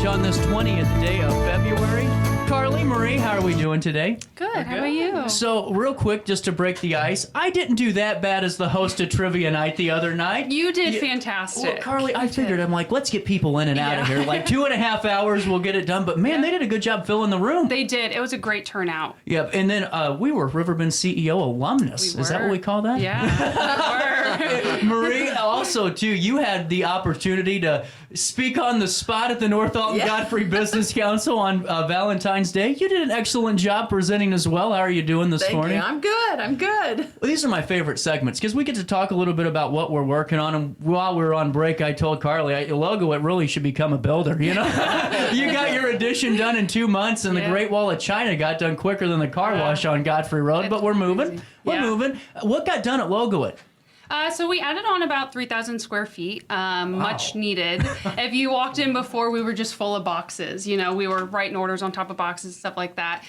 Change on this 20th day of February. Carly, Marie, how are we doing today? Good. How about you? So, real quick, just to break the ice, I didn't do that bad as the host of Trivia Night the other night. You did fantastic. Well, Carly, I figured, I'm like, let's get people in and out of here. Like 2.5 hours, we'll get it done. But man, they did a good job filling the room. They did. It was a great turnout. Yep. And then we were Riverbend CEO alumnus. Is that what we call that? Yeah. we were. Marie, also, too, you had the opportunity to speak on the spot at the North Alton Godfrey Business Council on Valentine's Day. You did an excellent job presenting as well. How are you doing this morning? Thank you. I'm good. Well, these are my favorite segments because we get to talk a little bit about what we're working on. And while we were on break, I told Carly, your logo, it really should become a builder, you know? You got your addition done in 2 months, and the Great Wall of China got done quicker than the car wash on Godfrey Road, but we're moving. We're moving. What got done at Logo It? So we added on about 3,000 square feet, much needed. If you walked in before, we were just full of boxes. You know, we were writing orders on top of boxes and stuff like that.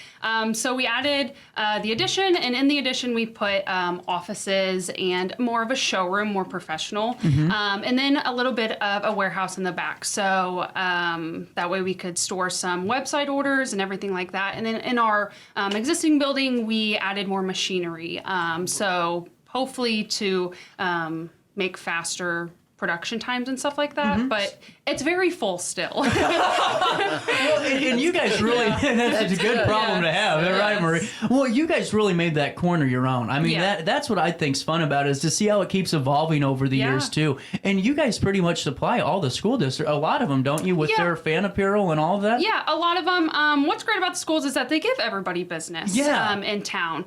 So we added the addition, and in the addition we put offices and more of a showroom, more professional, and then a little bit of a warehouse in the back. So that way we could store some website orders and everything like that. And then in our existing building, we added more machinery. So hopefully to make faster production times and stuff like that, but it's very full still. Well, and you guys really, that's a good problem to have, right, Marie? Well, you guys really made that corner your own. I mean, that's what I think's fun about it, is to see how it keeps evolving over the years, too. And you guys pretty much supply all the school districts, a lot of them, don't you, with their fan apparel and all of that? Yeah, a lot of them. What's great about the schools is that they give everybody business in town.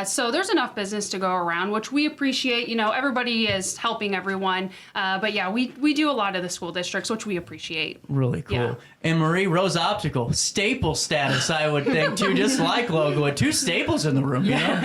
So there's enough business to go around, which we appreciate. You know, everybody is helping everyone. But yeah, we do a lot of the school districts, which we appreciate. Really cool. Yeah. And Marie, Rose Optical, staple status, I would think, too, just like Logo. 2 staples in the room, you know?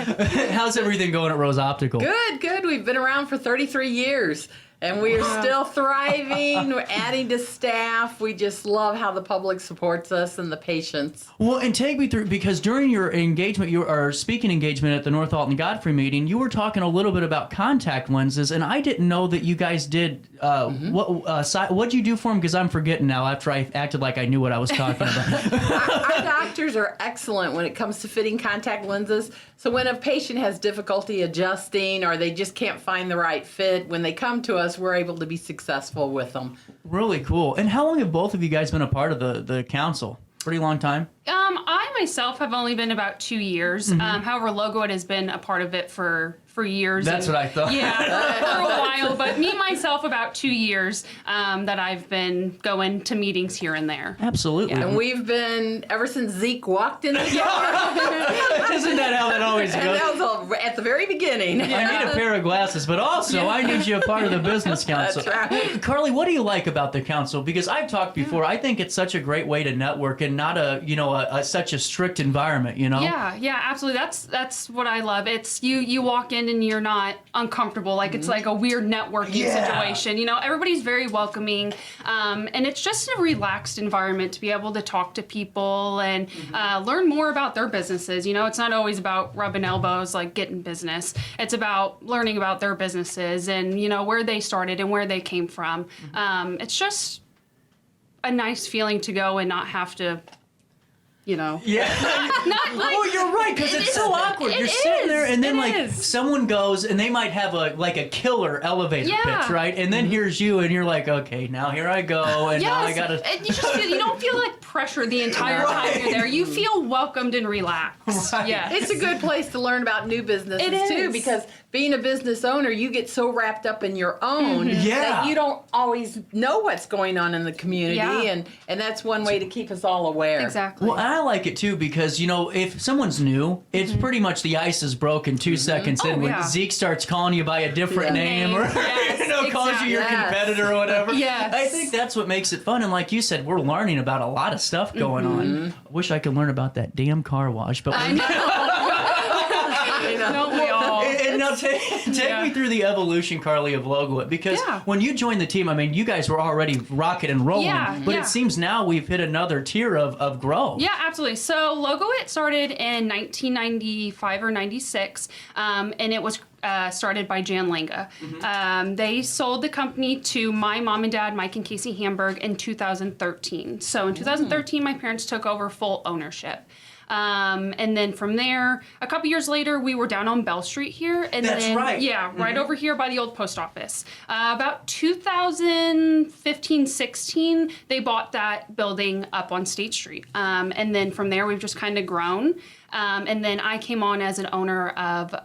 How's everything going at Rose Optical? Good. We've been around for 33 years. And we are still thriving. We're adding to staff. We just love how the public supports us and the patients. Well, and take me through, because during your engagement, your speaking engagement at the North Alton Godfrey meeting, you were talking a little bit about contact lenses, and I didn't know that you guys did. What'd you do for them? Because I'm forgetting now after I acted like I knew what I was talking about. Our doctors are excellent when it comes to fitting contact lenses. So when a patient has difficulty adjusting or they just can't find the right fit, when they come to us, we're able to be successful with them. Really cool. And how long have both of you guys been a part of the council? Pretty long time? I myself have only been about 2 years. However, Logo It has been a part of it for years. That's what I thought. Yeah, for a while. But me, myself, about 2 years that I've been going to meetings here and there. Absolutely. And we've been, ever since Zeke walked in the door. Isn't that how that always goes? And that was at the very beginning. I need a pair of glasses, but also I need you a part of the business council. That's right. Carly, what do you like about the council? Because I've talked before, I think it's such a great way to network and not such a strict environment, you know? Yeah, absolutely. That's what I love. It's you walk in and you're not uncomfortable. Like it's like a weird networking situation. You know, everybody's very welcoming, and it's just a relaxed environment to be able to talk to people and learn more about their businesses. You know, it's not always about rubbing elbows, like getting business. It's about learning about their businesses and, you know, where they started and where they came from. It's just a nice feeling to go and not have to, you know. Yeah. Oh, you're right, because it's so awkward. You're sitting there, and then someone goes, and they might have a killer elevator pitch, right? And then here's you, and you're like, okay, now here I go, and now I gotta. And you just you don't feel like pressure the entire time you're there. You feel welcomed and relaxed. Right. Yeah, It's a good place to learn about new businesses too, because being a business owner, you get so wrapped up in your own that you don't always know what's going on in the community, and that's one way to keep us all aware. Exactly. Well, I like it too, because, you know, if someone's new, it's pretty much the ice is broken 2 seconds in. When Zeke starts calling you by a different name or calls you your competitor or whatever. I think that's what makes it fun. And like you said, we're learning about a lot of stuff going on. I wish I could learn about that damn car wash, but I know. Don't we all? And now Now, take me through the evolution, Carly, of Logo It, because when you joined the team, I mean, you guys were already rocking and rolling, but it seems now we've hit another tier of growth. Yeah, absolutely. So Logo It started in 1995 or 96, and it was started by Jan Langa. They sold the company to my mom and dad, Mike and Casey Hamburg, in 2013. So in 2013, my parents took over full ownership. And then from there, a couple years later, we were down on Bell Street here. And That's then, right. Yeah, right over here by the old post office. About 2015, 16, they bought that building up on State Street. And then from there, we've just kind of grown. And then I came on as an owner of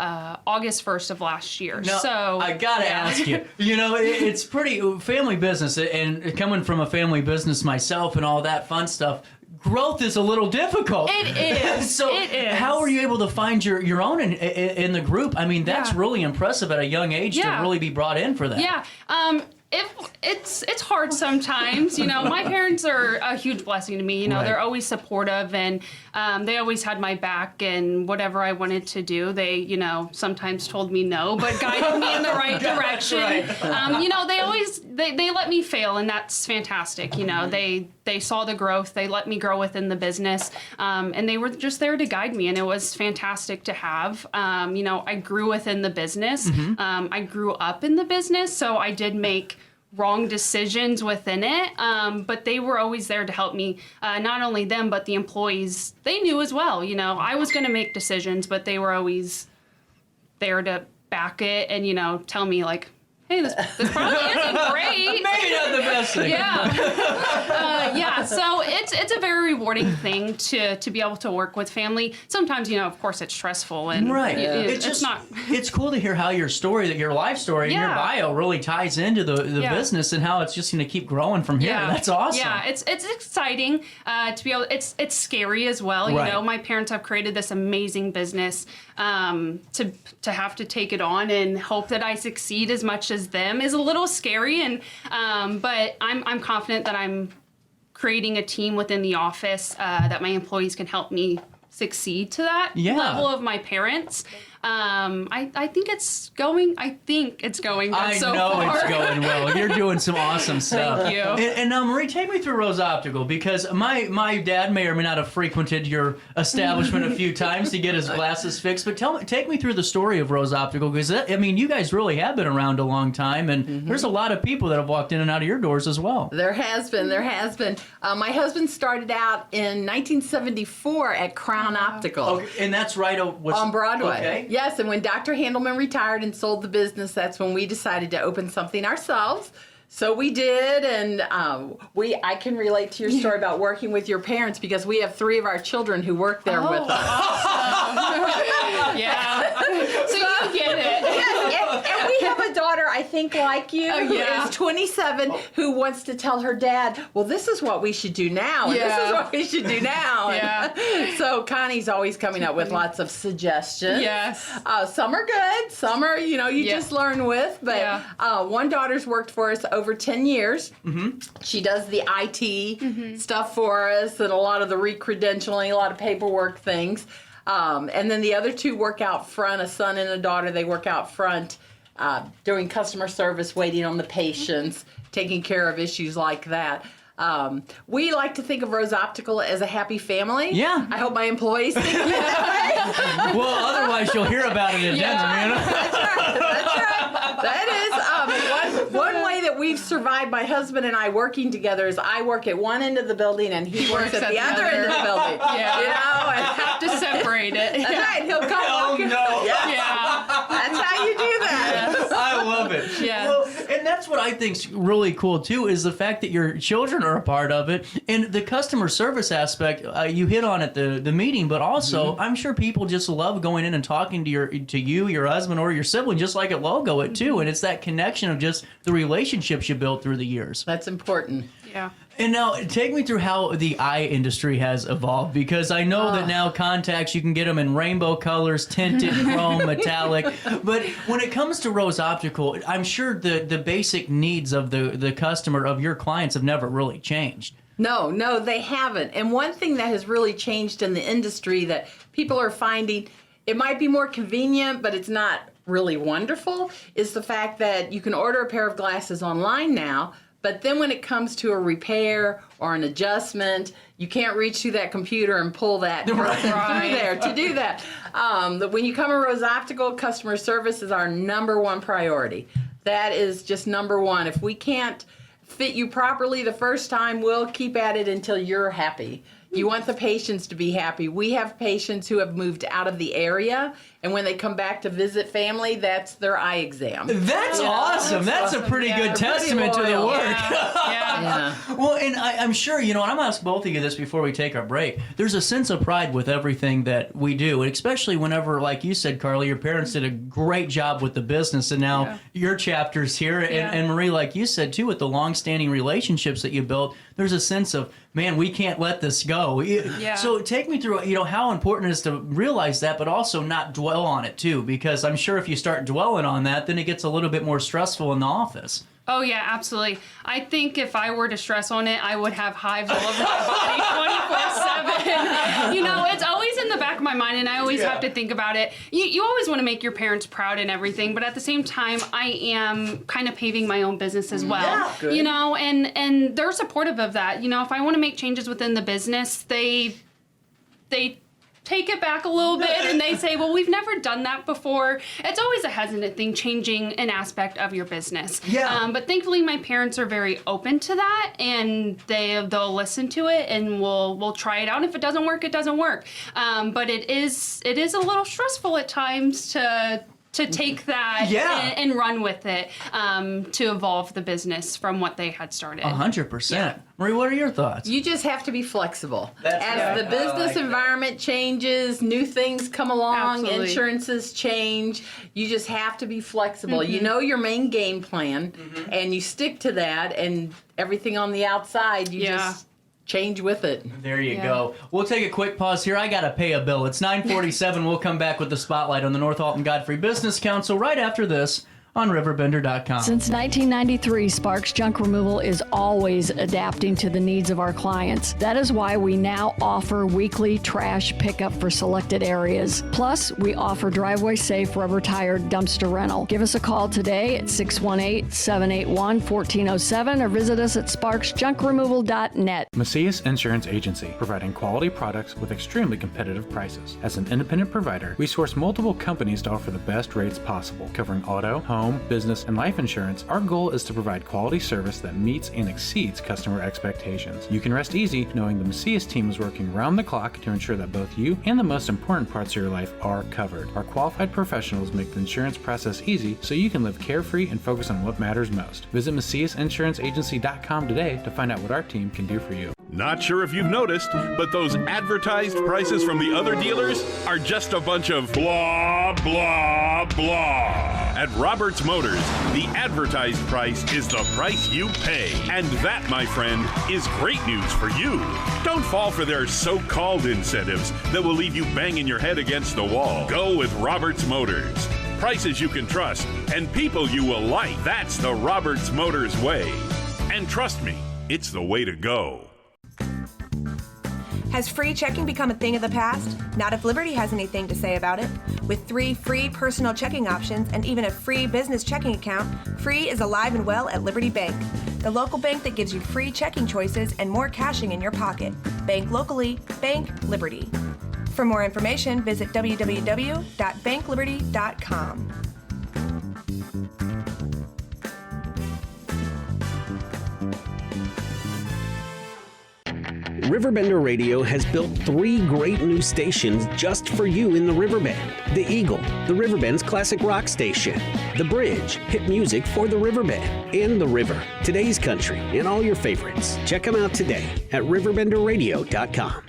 August 1st of last year. Now, so I gotta ask you, it's pretty family business, and coming from a family business myself and all that fun stuff, growth is a little difficult. It is. So it is. How are you able to find your own in the group? I mean, that's really impressive at a young age to really be brought in for that. Yeah. It's hard sometimes. My parents are a huge blessing to me. They're always supportive, and they always had my back, and whatever I wanted to do, they, sometimes told me no, but guided me in the right direction. They always, they let me fail, and that's fantastic. They saw the growth, they let me grow within the business, and they were just there to guide me, and it was fantastic to have. I grew within the business. I grew up in the business, so I did make wrong decisions within it, but they were always there to help me. Not only them, but the employees, they knew as well. I was going to make decisions, but they were always there to back it and, tell me like, hey, this probably isn't great. Maybe not the best thing. So it's a very rewarding thing to be able to work with family. Sometimes, of course, it's stressful and it's not. It's cool to hear how your life story, and your bio really ties into the business and how it's just going to keep growing from here. That's awesome. Yeah, it's exciting to be able. It's scary as well. My parents have created this amazing business. To have to take it on and hope that I succeed as much as them is a little scary, and but I'm confident that I'm creating a team within the office that my employees can help me succeed to that level of my parents. I think it's going. I so know far. It's going well. You're doing some awesome stuff. Thank you. And now, Marie, take me through Rose Optical, because my dad may or may not have frequented your establishment a few times to get his glasses fixed. But take me through the story of Rose Optical, because you guys really have been around a long time, and there's a lot of people that have walked in and out of your doors as well. There has been. My husband started out in 1974 at Crown Optical. Okay, and that's right on Broadway. Okay. Yes, and when Dr. Handelman retired and sold the business, that's when we decided to open something ourselves. So we did, and I can relate to your story about working with your parents, because we have 3 of our children who work there with us. Awesome. Yeah. So you get it. Yes, and we have a daughter, I think, like you, who is 27, who wants to tell her dad, well, this is what we should do now, and this is what we should do now. And so Connie's always coming up with lots of suggestions. Yes. Some are good, some are, you just learn with, but one daughter's worked for us over 10 years. She does the IT stuff for us and a lot of the re-credentialing, a lot of paperwork things. And then the other 2 work out front, a son and a daughter. They work out front doing customer service, waiting on the patients, taking care of issues like that. We like to think of Rose Optical as a happy family. Yeah. I hope my employees think that. Well, otherwise you'll hear about it in Denver, That's right. That is one way that we've survived, my husband and I working together, is I work at one end of the building and he works at the other end of the building. And have to separate it. That's right. He'll come walking. no. That's how you do that. Yes. I love it. Yes. Well, and that's what I think's really cool too, is the fact that your children are a part of it, and the customer service aspect you hit on at the meeting, but also I'm sure people just love going in and talking to your husband or your sibling, just like at Logo It too, and it's that connection of just the relationships you built through the years. That's important. Yeah. And now, take me through how the eye industry has evolved, because I know that now contacts, you can get them in rainbow colors, tinted, chrome, metallic. But when it comes to Rose Optical, I'm sure the basic needs of the customer, of your clients, have never really changed. No, they haven't. And one thing that has really changed in the industry that people are finding, it might be more convenient, but it's not really wonderful is the fact that you can order a pair of glasses online now, but then when it comes to a repair or an adjustment, you can't reach through that computer and pull that through there to do that. When you come to Rose Optical, customer service is our number one priority. That is just number one. If we can't fit you properly the first time, we'll keep at it until you're happy. You want the patients to be happy. We have patients who have moved out of the area, and when they come back to visit family, that's their eye exam. That's awesome. That's a pretty good testament to the work. Yeah. Well, and I'm sure, and I'm going to ask both of you this before we take our break. There's a sense of pride with everything that we do, and especially whenever, like you said, Carly, your parents did a great job with the business, and now your chapter's here. And Marie, like you said, too, with the long-standing relationships that you built, there's a sense of, man, we can't let this go. Yeah. So take me through, how important it is to realize that, but also not dwell on it, too, because I'm sure if you start dwelling on that, then it gets a little bit more stressful in the office. Oh, yeah, absolutely. I think if I were to stress on it, I would have hives all over my body 24/7. It's always in the back of my mind, and I always have to think about it. You always want to make your parents proud and everything, but at the same time, I am kind of paving my own business as well. Yeah, good. And they're supportive of that. If I want to make changes within the business, they take it back a little bit and they say, well, we've never done that before. It's always a hesitant thing, changing an aspect of your business. Yeah. But thankfully my parents are very open to that, and they'll listen to it, and we'll try it out. If it doesn't work, it doesn't work. But it is a little stressful at times to take that and run with it, to evolve the business from what they had started. 100%. Yeah. Marie, what are your thoughts? You just have to be flexible. That's As the business environment changes, new things come along, Absolutely. insurances change, you just have to be flexible. You know your main game plan, and you stick to that, and everything on the outside, you just change with it. There you go. We'll take a quick pause here. I got to pay a bill. It's 9:47. We'll come back with the spotlight on the North Alton Godfrey Business Council right after this on RiverBender.com. Since 1993, Sparks Junk Removal is always adapting to the needs of our clients. That is why we now offer weekly trash pickup for selected areas. Plus, we offer driveway-safe rubber-tired dumpster rental. Give us a call today at 618-781-1407 or visit us at sparksjunkremoval.net. Macias Insurance Agency, providing quality products with extremely competitive prices. As an independent provider, we source multiple companies to offer the best rates possible, covering auto, home, business, and life insurance. Our goal is to provide quality service that meets and exceeds customer expectations. You can rest easy knowing the Macias team is working round the clock to ensure that both you and the most important parts of your life are covered. Our qualified professionals make the insurance process easy so you can live carefree and focus on what matters most. Visit MaciasInsuranceAgency.com today to find out what our team can do for you. Not sure if you've noticed, but those advertised prices from the other dealers are just a bunch of blah, blah, blah. At Roberts Motors, the advertised price is the price you pay. And that, my friend, is great news for you. Don't fall for their so-called incentives that will leave you banging your head against the wall. Go with Roberts Motors. Prices you can trust and people you will like. That's the Roberts Motors way. And trust me, it's the way to go. Has free checking become a thing of the past? Not if Liberty has anything to say about it. With 3 free personal checking options and even a free business checking account, Free is alive and well at Liberty Bank, the local bank that gives you free checking choices and more cashing in your pocket. Bank locally, bank Liberty. For more information, visit www.bankliberty.com. RiverBender Radio has built 3 great new stations just for you in the Riverbend. The Eagle, the Riverbend's classic rock station. The Bridge, hit music for the Riverbend. And The River, today's country, and all your favorites. Check them out today at RiverBenderRadio.com.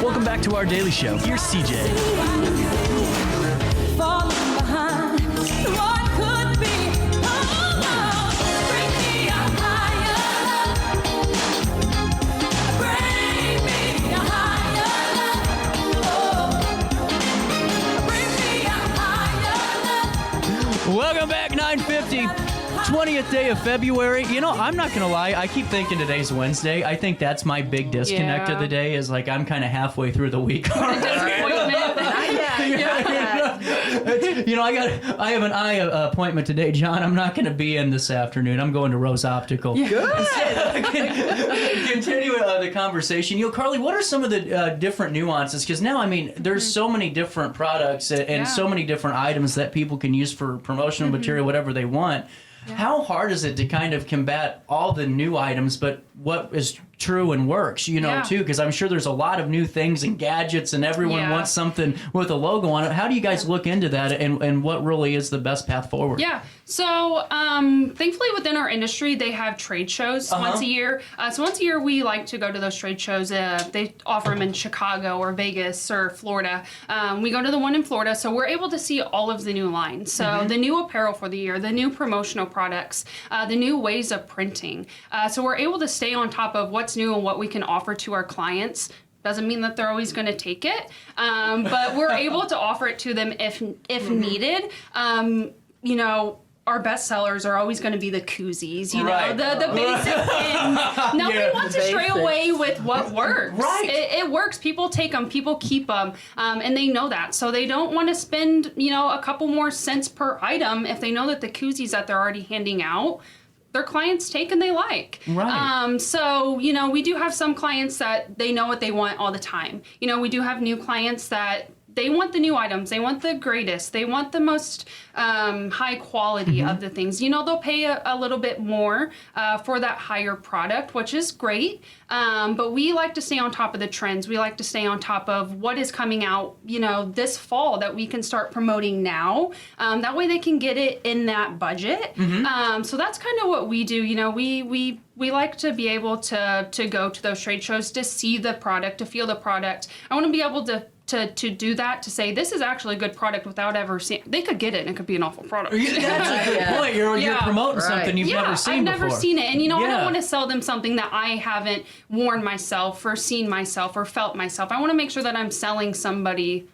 Welcome back to our daily show. Here's CJ. Welcome back, 9:50, 20th day of February. I'm not going to lie. I keep thinking today's Wednesday. I think that's my big disconnect of the day is like I'm kind of halfway through the week already. You know, I have an eye appointment today, John. I'm not going to be in this afternoon. I'm going to Rose Optical. Good. Continue the conversation. You know, Carly, what are some of the different nuances? Because now, I mean, there's so many different products and so many different items that people can use for promotional material, whatever they want. Yeah. How hard is it to kind of combat all the new items, but what is true and works, you know, too? Because I'm sure there's a lot of new things and gadgets and everyone wants something with a logo on it. How do you guys look into that and what really is the best path forward? Yeah. So thankfully within our industry, they have trade shows once a year. So once a year, we like to go to those trade shows. They offer them in Chicago or Vegas or Florida. We go to the one in Florida, so we're able to see all of the new lines. So the new apparel for the year, the new promotional products, the new ways of printing. So we're able to stay on top of what's new and what we can offer to our clients. Doesn't mean that they're always going to take it, but we're able to offer it to them if needed. You know, our best sellers are always going to be the koozies, you know, the basic things. Nobody wants to stray away with what works. It works. People take them, people keep them, and they know that. So they don't want to spend, you know, a couple more cents per item if they know that the koozies that they're already handing out, their clients take and they like. So, you know, we do have some clients that they know what they want all the time. You know, we do have new clients that they want the new items. They want the greatest. They want the most high quality of the things. You know, they'll pay a little bit more for that higher product, which is great. But we like to stay on top of the trends. We like to stay on top of what is coming out, you know, this fall that we can start promoting now. That way they can get it in that budget. So that's kind of what we do. You know, we like to be able to go to those trade shows to see the product, to feel the product. I want to be able to do that, to say this is actually a good product without ever seeing. They could get it and it could be an awful product. That's a good point. You're promoting something you've never seen before. I've never seen it. And you know, I don't want to sell them something that I haven't worn myself or seen myself or felt myself. I want to make sure that I'm selling somebody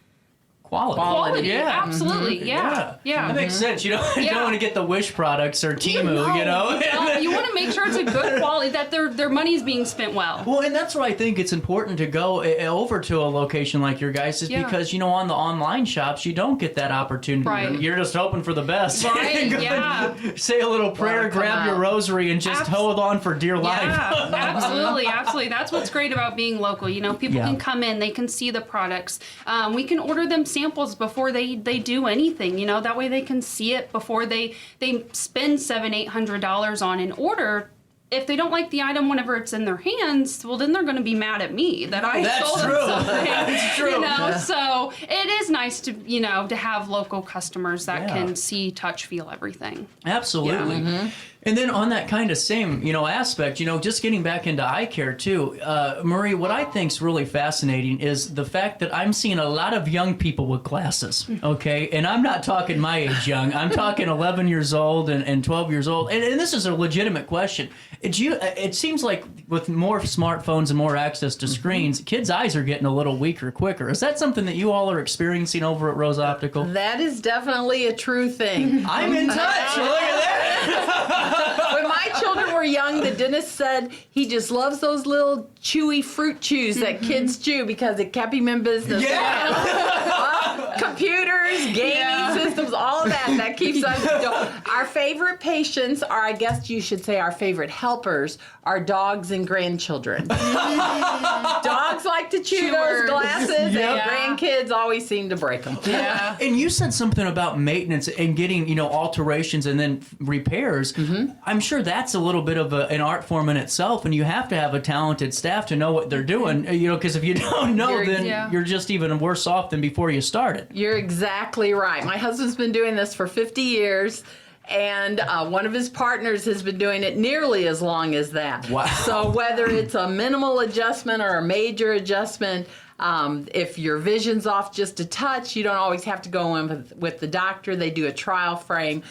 quality. Absolutely. Yeah. That makes sense. You don't want to get the Wish products or Temu, you know. You want to make sure it's a good quality, that their money's being spent well. Well, and that's why I think it's important to go over to a location like your guys' is because, you know, on the online shops, you don't get that opportunity. You're just hoping for the best. Say a little prayer, grab your rosary, and just hold on for dear life. Absolutely. That's what's great about being local. You know, people can come in, they can see the products. We can order them samples before they do anything, you know, that way they can see it before they spend $700-800 on an order. If they don't like the item whenever it's in their hands, well, then they're going to be mad at me that I sold them something. That's true. You know, so it is nice to, you know, to have local customers that can see, touch, feel everything. Absolutely. And then on that kind of same, you know, aspect, you know, just getting back into eye care too, Marie, what I think's really fascinating is the fact that I'm seeing a lot of young people with glasses, okay? And I'm not talking my age young. I'm talking 11 years old and 12 years old. And this is a legitimate question. It seems like with more smartphones and more access to screens, kids' eyes are getting a little weaker quicker. Is that something that you all are experiencing over at Rose Optical? That is definitely a true thing. I'm in touch. Look at that. When my children were young, the dentist said he just loves those little chewy fruit chews that kids chew because it kept him in business. Computers, gaming systems, all of that keeps us. Our favorite patients are, I guess you should say, our favorite helpers are dogs and grandchildren. Dogs like to chew those glasses, and grandkids always seem to break them. And you said something about maintenance and getting, you know, alterations and then repairs. I'm sure that's a little bit of an art form in itself, and you have to have a talented staff to know what they're doing, you know, because if you don't know, then you're just even worse off than before you started. You're exactly right. My husband's been doing this for 50 years. And one of his partners has been doing it nearly as long as that. Wow. So whether it's a minimal adjustment or a major adjustment, if your vision's off just a touch, you don't always have to go in with the doctor. They do a trial frame.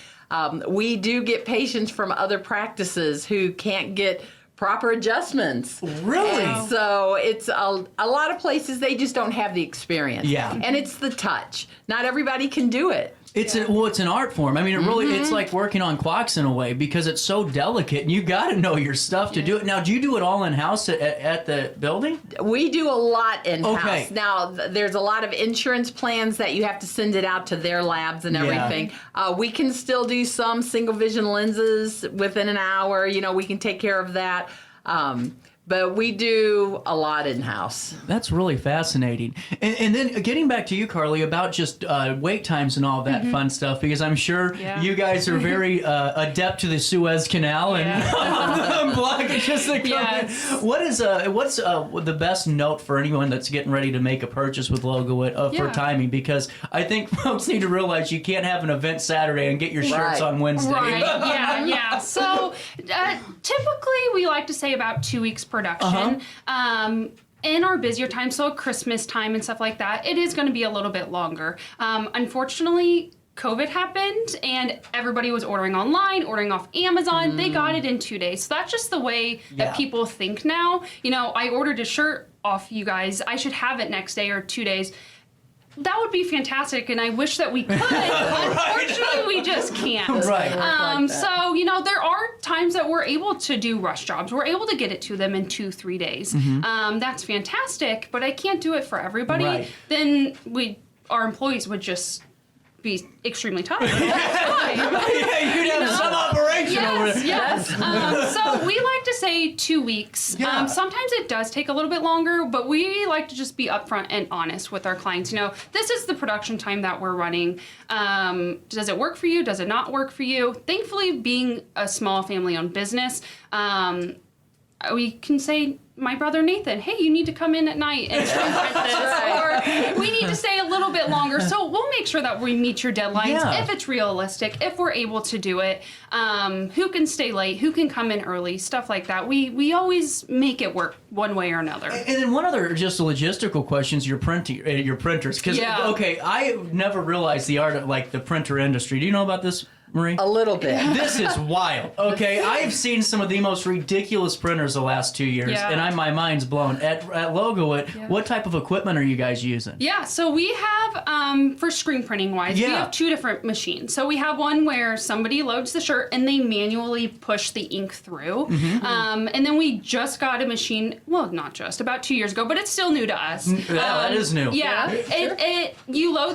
We do get patients from other practices who can't get proper adjustments. Really? And so it's a lot of places they just don't have the experience. Yeah. And it's the touch. Not everybody can do it. It's it's an art form. I mean, it really it's like working on clocks in a way because it's so delicate and you got to know your stuff to do it. Now, do you do it all in house at the building? We do a lot in house. Okay. Now, there's a lot of insurance plans that you have to send it out to their labs and everything. We can still do some single vision lenses within an hour. You know, we can take care of that. But we do a lot in-house. That's really fascinating. And then getting back to you, Carly, about just wait times and all that fun stuff, because I'm sure you guys are very adept to the Suez Canal and blockages that come in. What's the best note for anyone that's getting ready to make a purchase with Logo for timing? Because I think folks need to realize you can't have an event Saturday and get your shirts on Wednesday. Right, yeah. So typically we like to say about 2 weeks production. In our busier time, so Christmas time and stuff like that, it is going to be a little bit longer. Unfortunately, COVID happened and everybody was ordering online, ordering off Amazon. They got it in 2 days. So that's just the way that people think now. You know, I ordered a shirt off you guys. I should have it next day or 2 days. That would be fantastic, and I wish that we could. Unfortunately, we just can't. So, you know, there are times that we're able to do rush jobs. We're able to get it to them in 2-3 days. That's fantastic, but I can't do it for everybody. Then our employees would just be extremely tired. You'd have some operation over there. Yes. So we like to say 2 weeks. Sometimes it does take a little bit longer, but we like to just be upfront and honest with our clients. You know, this is the production time that we're running. Does it work for you? Does it not work for you? Thankfully, being a small family-owned business, we can say, my brother Nathan, hey, you need to come in at night and screen print this, or we need to stay a little bit longer. So we'll make sure that we meet your deadlines if it's realistic, if we're able to do it. Who can stay late? Who can come in early? Stuff like that. We always make it work one way or another. And then one other just logistical question is your printers. Because I never realized the art of like the printer industry. Do you know about this, Marie? A little bit. This is wild. Okay, I've seen some of the most ridiculous printers the last 2 years, and my mind's blown. At Logo what type of equipment are you guys using? Yeah, so we have, for screen printing wise, we have 2 different machines. So we have one where somebody loads the shirt and they manually push the ink through. And then we just got a machine, well, not just, about 2 years ago, but it's still new to us. That is new.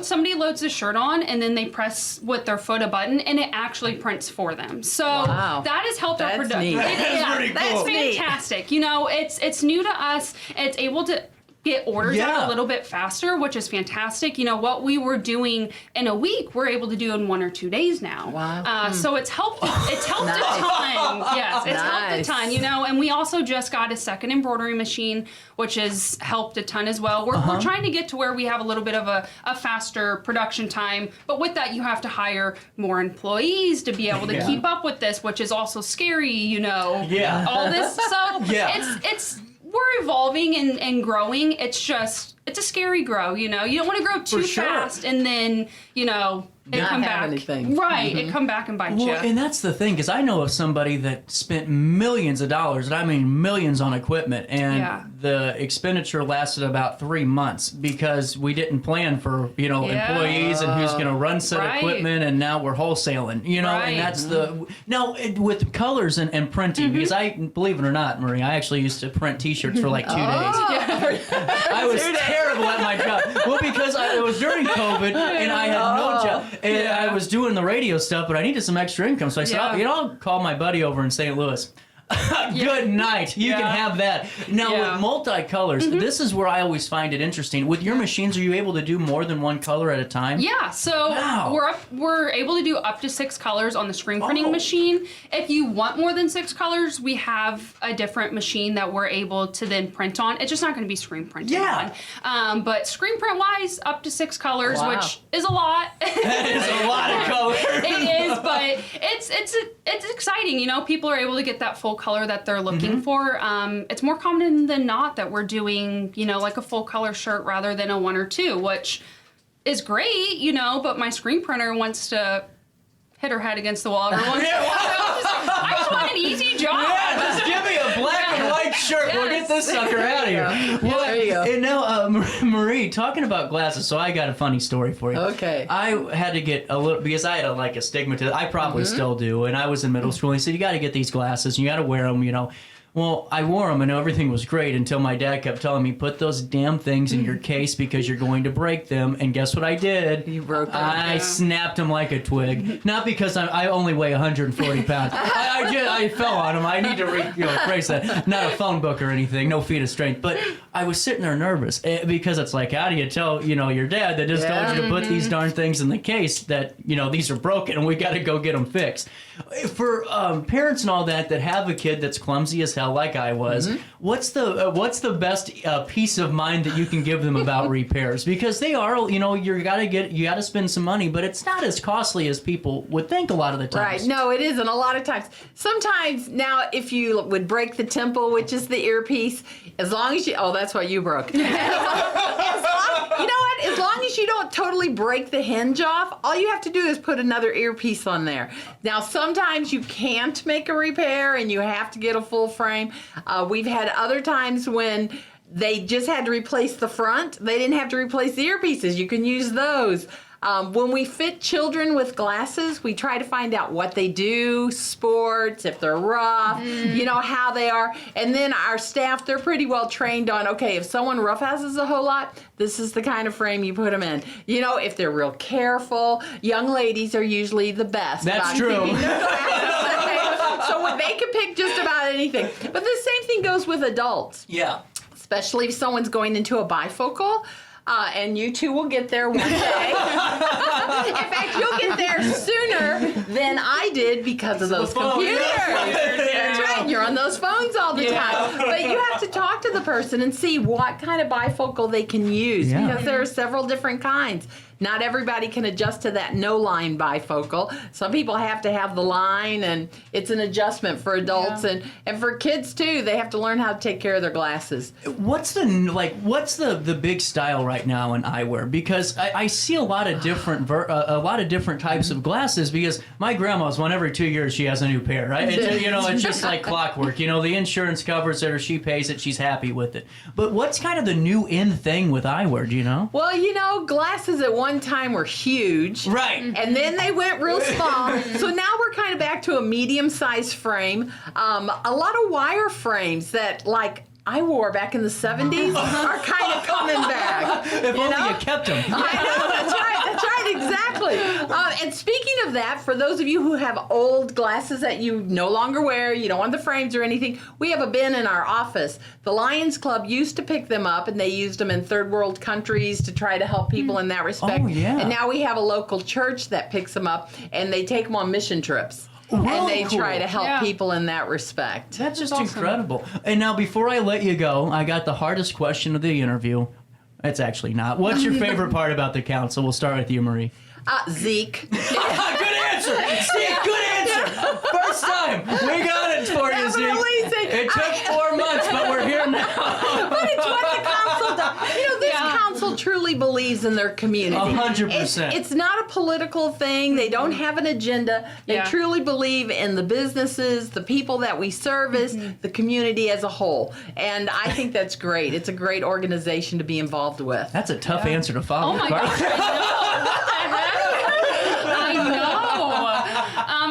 Somebody loads the shirt on and then they press with their foot a button and it actually prints for them. So that has helped our production. That's pretty cool. That's fantastic. You know, it's new to us. It's able to get orders out a little bit faster, which is fantastic. You know, what we were doing in a week, we're able to do in 1 or 2 days now. So it's helped. It's helped a ton. Yes, it's helped a ton. You know, and we also just got a second embroidery machine, which has helped a ton as well. We're trying to get to where we have a little bit of a faster production time, but with that, you have to hire more employees to be able to keep up with this, which is also scary. You know, all this. So it's. We're evolving and growing. It's a scary grow, you know. You don't want to grow too fast and then, you know, it come back. Anything. Right, it come back and bite you. And that's the thing, because I know of somebody that spent millions of dollars, and I mean millions on equipment, and the expenditure lasted about 3 months because we didn't plan for, you know, employees and who's going to run said equipment, and now we're wholesaling, you know, and that's now with colors and printing, because I, believe it or not, Marie, I actually used to print t-shirts for like 2 days. I was terrible at my job. Well, because it was during COVID, and I had no job. And I was doing the radio stuff, but I needed some extra income. So I said, I'll call my buddy over in St. Louis. Good night. You can have that. Now, with multicolors, this is where I always find it interesting. With your machines, are you able to do more than one color at a time? Yeah, so we're able to do up to 6 colors on the screen printing machine. If you want more than 6 colors, we have a different machine that we're able to then print on. It's just not going to be screen printed on. But screen print wise, up to 6 colors, which is a lot. That is a lot of colors. It is, but it's exciting. You know, people are able to get that full color that they're looking for. It's more common than not that we're doing, you know, like a full color shirt rather than a 1 or 2, which is great, you know, but my screen printer wants to hit her head against the wall every once in a while. I just want an easy job. Yeah, just give me a black and white shirt. We'll get this sucker out of here. Well, there you go. And now, Marie, talking about glasses, so I got a funny story for you. Okay. I had to get a little, because I had a stigmatism. I probably still do. And I was in middle school, and he said, you got to get these glasses, and you got to wear them, Well, I wore them and everything was great until my dad kept telling me, put those damn things in your case because you're going to break them. And guess what I did? You broke them. I snapped them like a twig. Not because I only weigh 140 pounds. I fell on them. I need to erase that. Not a phone book or anything. No feat of strength. But I was sitting there nervous because it's like, how do you tell, your dad that just told you to put these darn things in the case that, these are broken and we got to go get them fixed. For parents and all that have a kid that's clumsy as hell like I was, what's the best peace of mind that you can give them about repairs? Because they are, you got to spend some money, but it's not as costly as people would think a lot of the times. Right. No, it isn't a lot of times. Sometimes now, if you would break the temple, which is the earpiece, as long as that's what you broke. As long as you don't totally break the hinge off, all you have to do is put another earpiece on there. Now, sometimes you can't make a repair and you have to get a full frame. We've had other times when they just had to replace the front. They didn't have to replace the earpieces. You can use those. When we fit children with glasses, we try to find out what they do, sports, if they're rough, how they are. And then our staff, they're pretty well trained on, okay, if someone roughhouses a whole lot, this is the kind of frame you put them in. If they're real careful, young ladies are usually the best. That's true. So they can pick just about anything. But the same thing goes with adults. Yeah. Especially if someone's going into a bifocal. And you two will get there one day. In fact, you'll get there sooner than I did because of those computers. That's right. You're on those phones all the time. But you have to talk to the person and see what kind of bifocal they can use because there are several different kinds. Not everybody can adjust to that no-line bifocal. Some people have to have the line, and it's an adjustment for adults and for kids too. They have to learn how to take care of their glasses. What's the big style right now in eyewear? Because I see a lot of different types of glasses. Because my grandma's one every 2 years she has a new pair. Right? It's just like clockwork. The insurance covers it or she pays it. She's happy with it. But what's kind of the new in thing with eyewear? Do you know? Well, glasses at one time were huge. Right. And then they went real small. So now we're kind of back to a medium-sized frame. A lot of wire frames that, I wore back in the 70s are kind of coming back. If only you kept them. I know, that's right, exactly. And speaking of that, for those of you who have old glasses that you no longer wear, you don't want the frames or anything, we have a bin in our office. The Lions Club used to pick them up, and they used them in third world countries to try to help people in that respect. Oh, yeah. And now we have a local church that picks them up, and they take them on mission trips. Really and they cool. try to help people in that respect. That's just incredible. And now, before I let you go, I got the hardest question of the interview. It's actually not. What's your favorite part about the council? We'll start with you, Marie. Zeke. Good answer. Zeke, good answer. First time. We got it for you, Zeke. It took 4 months, but we're here now. But it's what the council does. This council truly believes in their community. 100%. It's not a political thing. They don't have an agenda. They truly believe in the businesses, the people that we service, the community as a whole. And I think that's great. It's a great organization to be involved with. That's a tough answer to follow. Oh my gosh, I know.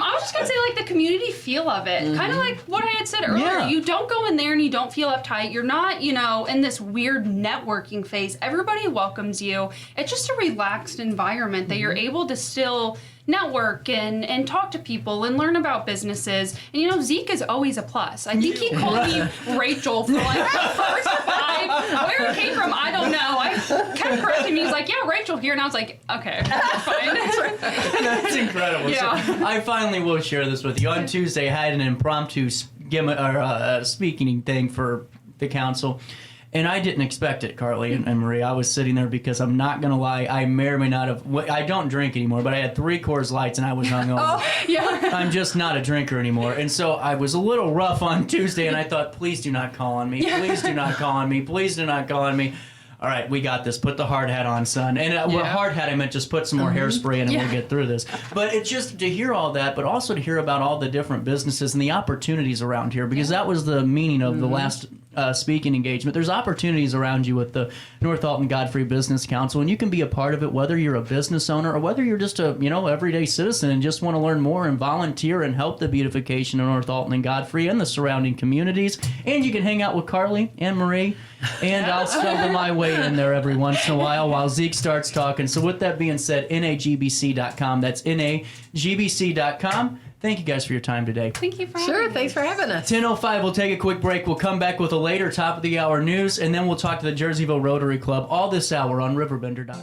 I was just going to say, the community feel of it. Kind of like what I had said earlier. Yeah. You don't go in there and you don't feel uptight. You're not, in this weird networking phase. Everybody welcomes you. It's just a relaxed environment that you're able to still network and talk to people and learn about businesses. And Zeke is always a plus. I think he called me Rachel for the first 5. Where it came from, I don't know. I kept correcting me. He's like, yeah, Rachel here. And I was like, okay, that's fine. That's incredible. Yeah. So I finally will share this with you. On Tuesday, I had an impromptu speaking thing for the council. And I didn't expect it, Carly and Marie. I was sitting there because I'm not going to lie. I may or may not have. I don't drink anymore, but I had 3 Coors Lights and I was hungover. I'm just not a drinker anymore. And so I was a little rough on Tuesday and I thought, please do not call on me. Please do not call on me. Please do not call on me. all right, we got this. Put the hard hat on, son. And with hard hat, I meant just put some more hairspray in and we'll get through this. But it's just to hear all that, but also to hear about all the different businesses and the opportunities around here, because that was the meaning of the last speaking engagement. There's opportunities around you with the North Alton Godfrey Business Council, and you can be a part of it, whether you're a business owner or whether you're just a everyday citizen and just want to learn more and volunteer and help the beautification of North Alton and Godfrey and the surrounding communities. And you can hang out with Carly and Marie, and I'll stumble my way in there every once in a while Zeke starts talking. So with that being said, NAGBC.com. That's NAGBC.com. Thank you guys for your time today. Thank you for having me. Thanks for having us. 10:05, we'll take a quick break. We'll come back with a later top of the hour news, and then we'll talk to the Jerseyville Rotary Club all this hour on RiverBender.com.